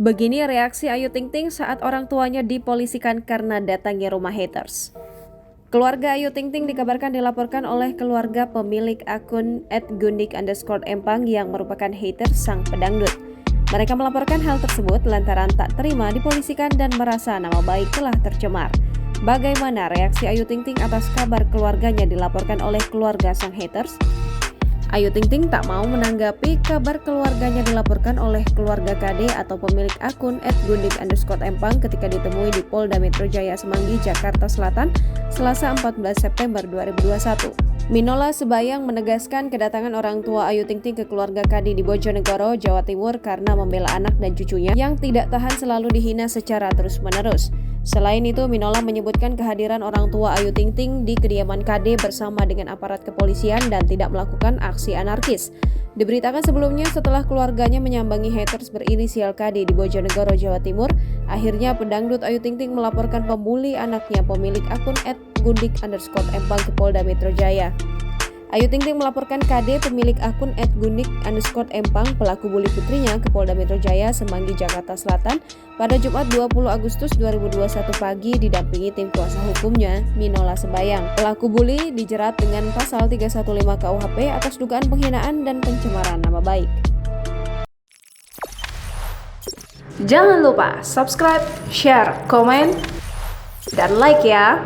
Begini reaksi Ayu Ting Ting saat orang tuanya dipolisikan karena datangi rumah haters. Keluarga Ayu Ting Ting dikabarkan dilaporkan oleh keluarga pemilik akun @gundik_empang yang merupakan haters sang pedangdut. Mereka melaporkan hal tersebut lantaran tak terima dipolisikan dan merasa nama baik telah tercemar. Bagaimana reaksi Ayu Ting Ting atas kabar keluarganya dilaporkan oleh keluarga sang haters? Ayu Ting Ting tak mau menanggapi kabar keluarganya dilaporkan oleh keluarga KD atau pemilik akun @gundik_empang ketika ditemui di Polda Metro Jaya Semanggi, Jakarta Selatan, Selasa 14 September 2021. Minola Sebayang menegaskan kedatangan orang tua Ayu Ting Ting ke keluarga KD di Bojonegoro, Jawa Timur karena membela anak dan cucunya yang tidak tahan selalu dihina secara terus-menerus. Selain itu, Minola menyebutkan kehadiran orang tua Ayu Ting Ting di kediaman KD bersama dengan aparat kepolisian dan tidak melakukan aksi anarkis. Diberitakan sebelumnya setelah keluarganya menyambangi haters berinisial KD di Bojonegoro, Jawa Timur, akhirnya pedangdut Ayu Ting Ting melaporkan pembuli anaknya pemilik akun @gundik_empang ke Polda Metro Jaya. Ayu Ting Ting melaporkan KD pemilik akun @gundik_empang pelaku bully putrinya ke Polda Metro Jaya Semanggi, Jakarta Selatan pada Jumat 20 Agustus 2021 pagi didampingi tim kuasa hukumnya Minola Sebayang. Pelaku bully dijerat dengan pasal 315 KUHP atas dugaan penghinaan dan pencemaran nama baik. Jangan lupa subscribe, share, komen, dan like ya.